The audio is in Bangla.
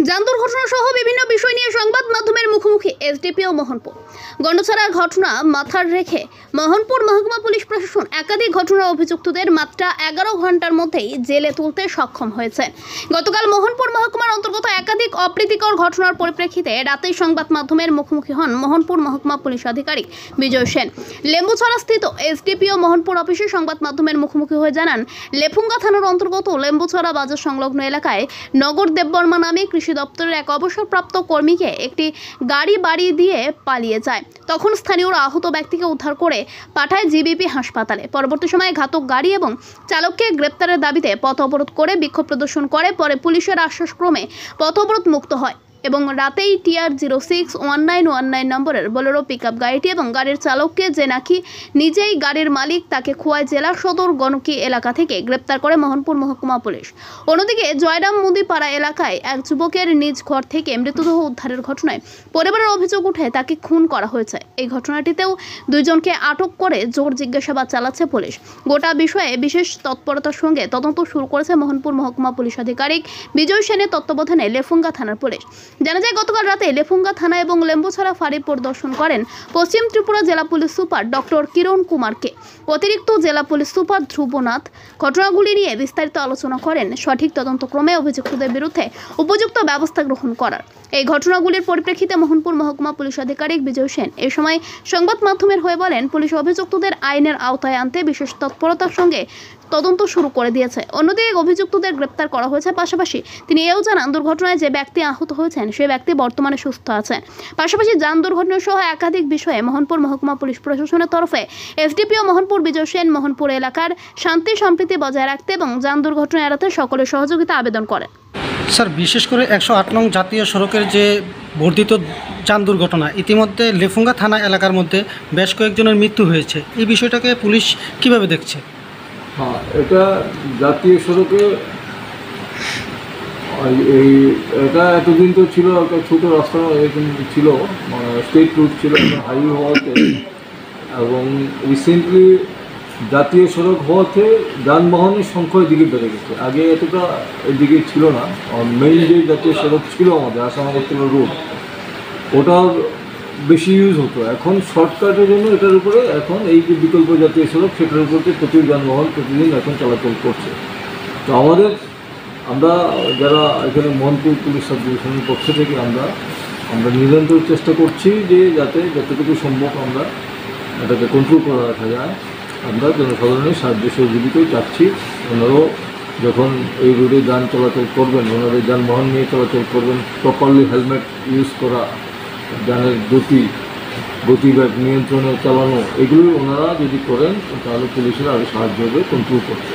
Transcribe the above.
যান দুর্ঘটনা সহ বিভিন্ন বিষয় নিয়ে সংবাদ মাধ্যমের মুখোমুখি এসডিপিও মোহনপুর। গন্ডছাড়ার ঘটনা মাথায় রেখে মোহনপুর মহকুমা পুলিশ প্রশাসন একাধিক ঘটনার অভিযুক্তদের মাত্র 11 ঘন্টার মধ্যেই জেলে তুলতে সক্ষম হয়েছে। গতকাল মোহনপুর মহকুমার অন্তর্গত একাধিক অপ্রীতিকর ঘটনার পরিপ্রেক্ষিতে রাতেই সংবাদ মাধ্যমের মুখোমুখি হন মোহনপুর মহকুমা পুলিশ আধিকারিক বিজয় সেন। লেম্বুছড়া স্থিত এসডিপিও মোহনপুর অফিসে সংবাদ মাধ্যমের মুখোমুখি হয়ে জানান, লেফুঙ্গা থানার অন্তর্গত লেম্বুছড়া বাজার সংলগ্ন এলাকায় নগর দেববর্মা নামে কৃষি দপ্তরের এক অবসরপ্রাপ্ত কর্মীকে একটি গাড়ি বাড়ি দিয়ে পালিয়ে যায়। তখন স্থানীয়রা আহত ব্যক্তিকে উদ্ধার করে পাঠায় জিবিপি হাসপাতালে। পরবর্তী সময়ে ঘাতক গাড়ি এবং চালককে গ্রেপ্তারের দাবিতে পথ অবরোধ করে বিক্ষোভ প্রদর্শন করে। পরে পুলিশের আশ্বাসক্রমে পথ অবরোধ মুক্ত হয় এবং রাতেই TR 061919 নম্বরের বোলেরো পিকআপ গাড়িটি এবং গাড়ির চালককে, যে নাকি নিজেই গাড়ির মালিক, তাকে খোয়াই জেলা সদর গণকি এলাকা থেকে গ্রেপ্তার করে মোহনপুর মহকুমা পুলিশ। অন্যদিকে জয়রাম মুদিপাড়া এলাকায় এক যুবকের নিজ ঘর থেকে মৃতদেহ উদ্ধারের ঘটনায় পরিবারের অভিযোগ উঠে তাকে খুন করা হয়েছে। এই ঘটনাটিতেও দুইজনকে আটক করে জোর জিজ্ঞাসাবাদ চালাচ্ছে পুলিশ। গোটা বিষয়ে বিশেষ তৎপরতার সঙ্গে তদন্ত শুরু করেছে মোহনপুর মহকুমা পুলিশ আধিকারিক বিজয় সেনের তত্ত্বাবধানে লেফুঙ্গা থানার পুলিশ। জানা যায়, গতকাল রাতে লেফুঙ্গা থানা এবং লেম্বুছড়া ফাঁড়ি পরিদর্শন করেন পশ্চিম ত্রিপুরা জেলা পুলিশ সুপার ডক্টর কিরণ কুমারকে অতিরিক্ত জেলা পুলিশ সুপার ধ্রুবনাথ। ঘটনাগুলি নিয়ে বিস্তারিত আলোচনা করেন, সঠিক তদন্তক্রমে অভিযুক্তদের বিরুদ্ধে উপযুক্ত ব্যবস্থা গ্রহণ করার। এই ঘটনাগুলির পরিপ্রেক্ষিতে মোহনপুর মহকুমা পুলিশ আধিকারিক বিজয় সেন এই সময় সংবাদ মাধ্যমের হয়ে বলেন, পুলিশ অভিযুক্তদের আইনের আওতায় আনতে বিশেষ তৎপরতার সঙ্গে তদন্ত শুরু করে দিয়েছে। অন্যদিকে অভিযুক্তদের গ্রেপ্তার করা হয়েছে। পাশাপাশি তিনি এও জানান, দুর্ঘটনায় যে ব্যক্তি আহত হয়েছেন সেই ব্যক্তি বর্তমানে সুস্থ আছেন। পাশাপাশি যান দুর্ঘটনা সহ একাধিক বিষয়ে মোহনপুর মহকুমা পুলিশ প্রশাসনের তরফে এসডিপিও মোহনপুর বিজয় সেন মোহনপুর এলাকার শান্তি সম্প্রীতি বজায় রাখতে এবং যান দুর্ঘটনা এড়াতে সকলের সহযোগিতা আবেদন করেন। স্যার, বিশেষ করে 108 নং জাতীয় সড়কের যে বর্ধিত যান দুর্ঘটনা, ইতিমধ্যে লেফুঙ্গা থানা এলাকার মধ্যে বেশ কয়েকজনের মৃত্যু হয়েছে। এই বিষয়টাকে পুলিশ কিভাবে দেখছে? হ্যাঁ, এটা জাতীয় সড়কে এটা এতদিন তো ছিল একটা ছোটো রাস্তা, এরকম ছিল, স্টেট রুট ছিল হাইওয়ে হওয়াতে, এবং রিসেন্টলি জাতীয় সড়ক হওয়াতে যানবাহনের সংখ্যা এদিকে বেড়ে গেছে। আগে এতটা এদিকে ছিল না। মেইন যে জাতীয় সড়ক ছিল আমাদের আসাম আগরতলা রোড, ওটার বেশি ইউজ হতো। এখন শর্টকাটের জন্য এটার উপরে এখন এই যে বিকল্প জাতীয় সড়ক, সেটার উপরে প্রচুর যানবাহন প্রতিদিন এখন চলাচল করছে। তো আমরা যারা এখানে মোহনপুর পুলিশ সাব ডিভিশনের পক্ষ থেকে আমরা নিরন্তর চেষ্টা করছি যে যাতে যতটুকু সম্ভব আমরা এটাকে কন্ট্রোল করে রাখা যায়। আমরা জনসাধারণের সাহায্য সহযোগিতাই চাচ্ছি। ওনারাও যখন এই রোডে যান চলাচল করবেন, ওনাদের যানবাহন নিয়ে চলাচল করবেন, প্রপারলি হেলমেট ইউজ করা, যানের গতিবেগ নিয়ন্ত্রণে চালানো, এগুলো ওনারা যদি করেন তাহলে পুলিশের আরও সাহায্য হবে কন্ট্রোল করতে।